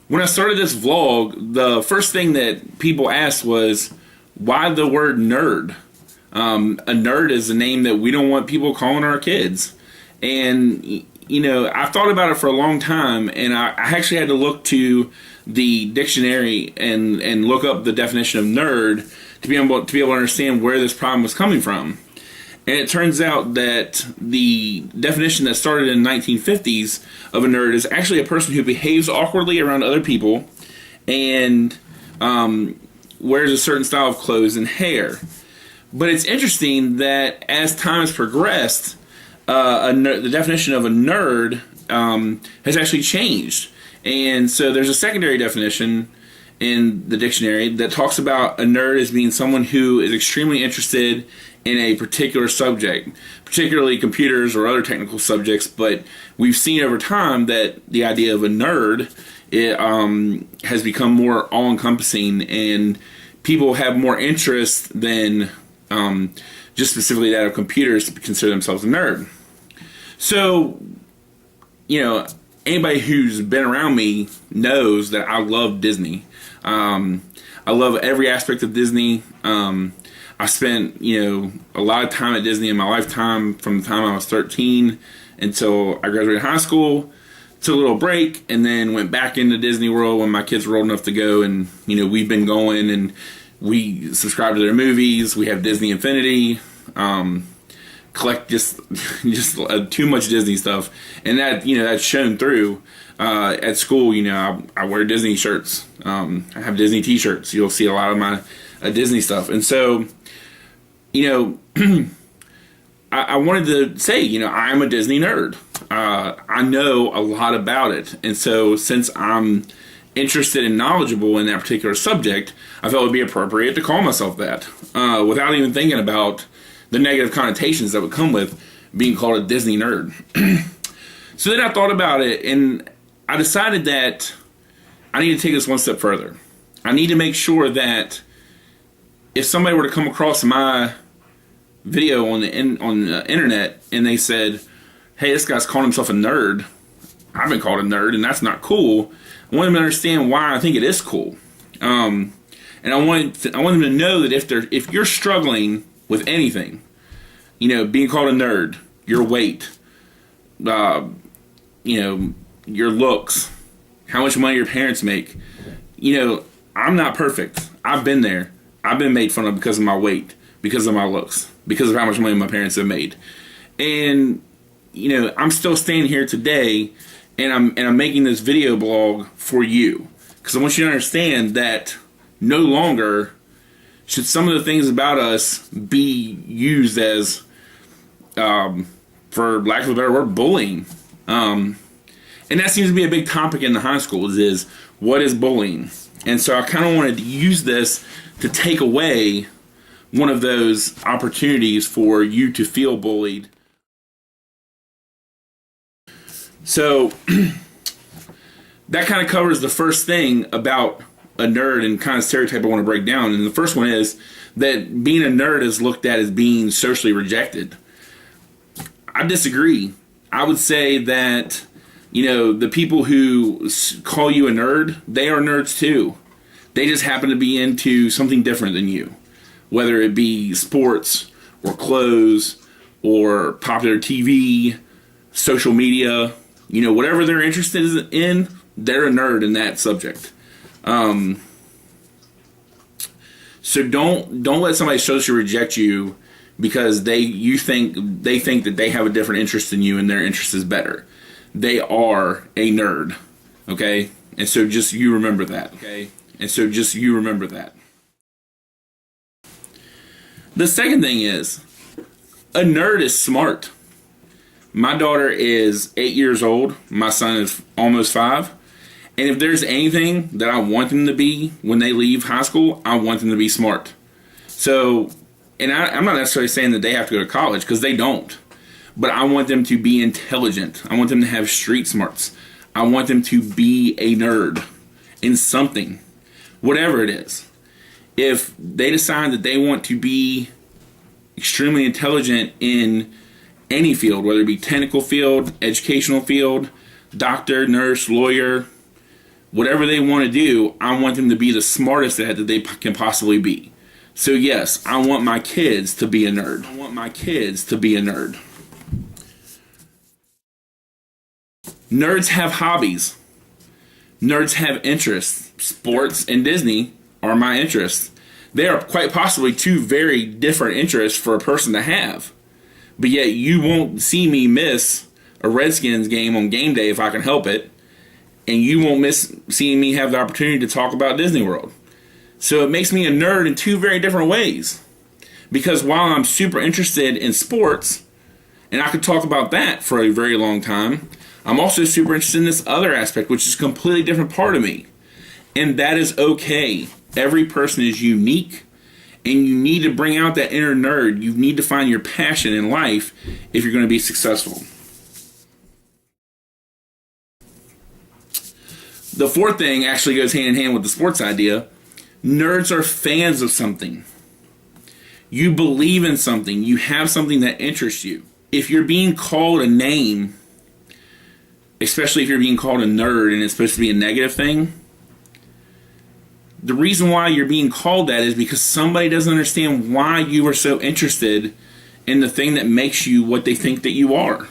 When I started this vlog, the first thing that people asked was, why the word nerd? A nerd is a name that we don't want people calling our kids. And, I've thought about it for a long time, and I actually had to look to the dictionary and look up the definition of nerd to be able to understand where this problem was coming from. And it turns out that the definition that started in the 1950s of a nerd is actually a person who behaves awkwardly around other people and wears a certain style of clothes and hair. But it's interesting that as time has progressed, the definition of a nerd has actually changed. And so there's a secondary definition in the dictionary that talks about a nerd as being someone who is extremely interested in a particular subject, particularly computers or other technical subjects. But we've seen over time that the idea of a nerd has become more all-encompassing, and people have more interest than just specifically that of computers to consider themselves a nerd. So, anybody who's been around me knows that I love Disney. I love every aspect of Disney. I spent, a lot of time at Disney in my lifetime from the time I was 13 until I graduated high school. Took a little break and then went back into Disney World when my kids were old enough to go. And, we've been going, and we subscribe to their movies. We have Disney Infinity. Collect just too much Disney stuff. And that, that's shown through. At school, I wear Disney shirts. I have Disney t-shirts. You'll see a lot of my Disney stuff. And so, I wanted to say, I'm a Disney nerd. I know a lot about it. And so since I'm interested and knowledgeable in that particular subject, I felt it would be appropriate to call myself that without even thinking about the negative connotations that would come with being called a Disney nerd. So then I thought about it, and I decided that I need to take this one step further. I need to make sure that if somebody were to come across my video on the internet and they said, hey, this guy's calling himself a nerd, I've been called a nerd, and that's not cool, I want them to understand why I think it is cool. And I want them to know that if you're struggling with anything, being called a nerd, your weight, your looks, how much money your parents make, I'm not perfect. I've been there. I've been made fun of because of my weight, because of my looks, because of how much money my parents have made. And, I'm still standing here today, and I'm making this video blog for you, because I want you to understand that no longer should some of the things about us be used as, for lack of a better word, bullying. And that seems to be a big topic in the high schools, is what is bullying? And so I kind of wanted to use this to take away one of those opportunities for you to feel bullied. So that kind of covers the first thing about a nerd and kind of stereotype I want to break down. And the first one is that being a nerd is looked at as being socially rejected. I disagree. I would say that, the people who call you a nerd, they are nerds too. They just happen to be into something different than you, whether it be sports or clothes or popular TV, social media, whatever they're interested in, they're a nerd in that subject. So don't let somebody socially reject you because they think that they have a different interest than you and their interest is better. They are a nerd, okay? And so just you remember that, okay? And so just you remember that. The second thing is, a nerd is smart. My daughter is 8 years old. My son is almost 5. And if there's anything that I want them to be when they leave high school, I want them to be smart. So, and I'm not necessarily saying that they have to go to college, because they don't. But I want them to be intelligent. I want them to have street smarts. I want them to be a nerd in something, whatever it is. If they decide that they want to be extremely intelligent in any field, whether it be technical field, educational field, doctor, nurse, lawyer, whatever they want to do, I want them to be the smartest at it that they can possibly be. So yes, I want my kids to be a nerd. I want my kids to be a nerd. Nerds have hobbies. Nerds have interests. Sports and Disney are my interests. They are quite possibly two very different interests for a person to have. But yet you won't see me miss a Redskins game on game day if I can help it. And you won't miss seeing me have the opportunity to talk about Disney World. So it makes me a nerd in two very different ways. Because while I'm super interested in sports, and I could talk about that for a very long time, I'm also super interested in this other aspect, which is a completely different part of me. And that is okay. Every person is unique, and you need to bring out that inner nerd. You need to find your passion in life if you're going to be successful. The fourth thing actually goes hand in hand with the sports idea. Nerds are fans of something. You believe in something. You have something that interests you. If you're being called a name, especially if you're being called a nerd and it's supposed to be a negative thing, the reason why you're being called that is because somebody doesn't understand why you are so interested in the thing that makes you what they think that you are.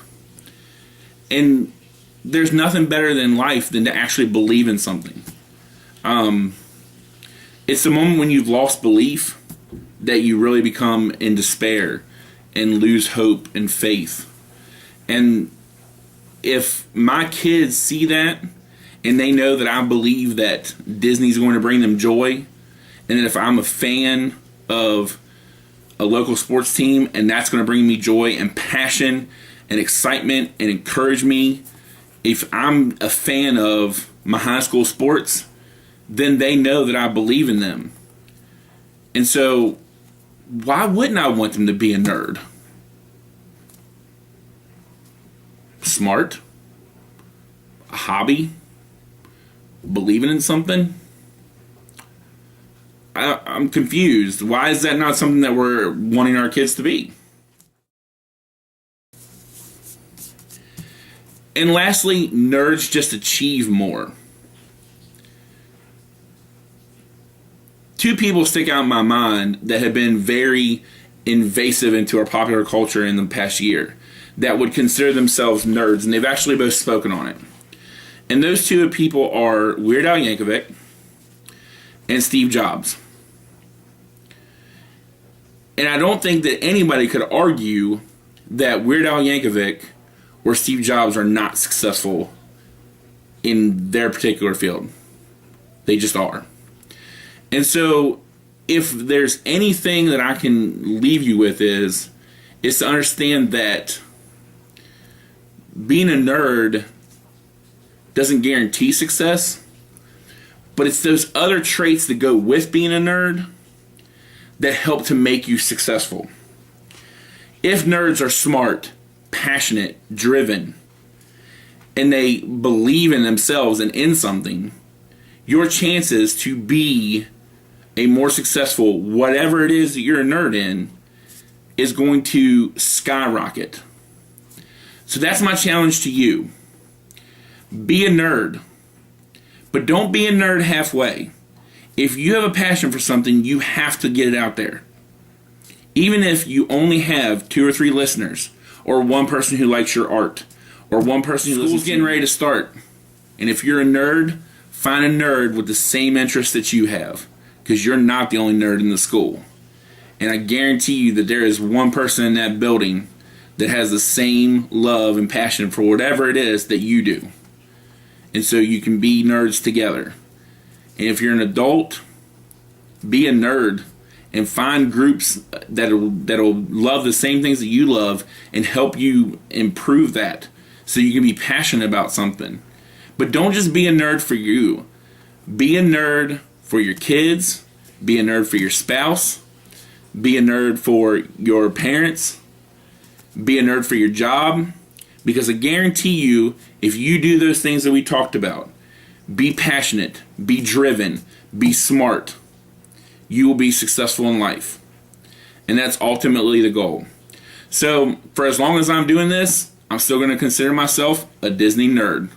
And there's nothing better than life than to actually believe in something. It's the moment when you've lost belief that you really become in despair and lose hope and faith. And if my kids see that and they know that I believe that Disney's going to bring them joy, and that if I'm a fan of a local sports team and that's going to bring me joy and passion and excitement and encourage me, if I'm a fan of my high school sports, then they know that I believe in them. And so why wouldn't I want them to be a nerd? Smart? A hobby? Believing in something? I'm confused. Why is that not something that we're wanting our kids to be? And lastly, nerds just achieve more. Two people stick out in my mind that have been very invasive into our popular culture in the past year that would consider themselves nerds, and they've actually both spoken on it. And those two people are Weird Al Yankovic and Steve Jobs. And I don't think that anybody could argue that Weird Al Yankovic or Steve Jobs are not successful in their particular field. They just are. And so if there's anything that I can leave you with is to understand that being a nerd doesn't guarantee success, but it's those other traits that go with being a nerd that help to make you successful. If nerds are smart, passionate, driven, and they believe in themselves and in something, your chances to be a more successful whatever it is that you're a nerd in is going to skyrocket. So that's my challenge to you. Be a nerd, but don't be a nerd halfway. If you have a passion for something, you have to get it out there. Even if you only have 2 or 3 listeners, or one person who likes your art, or one person who listens. School's getting ready to start. And if you're a nerd, find a nerd with the same interests that you have, because you're not the only nerd in the school. And I guarantee you that there is one person in that building that has the same love and passion for whatever it is that you do. And so you can be nerds together. And if you're an adult, be a nerd and find groups that'll love the same things that you love and help you improve that so you can be passionate about something. But don't just be a nerd for you. Be a nerd for your kids. Be a nerd for your spouse. Be a nerd for your parents. Be a nerd for your job. Because I guarantee you, if you do those things that we talked about, be passionate, be driven, be smart, you will be successful in life. And that's ultimately the goal. So, for as long as I'm doing this, I'm still going to consider myself a Disney nerd.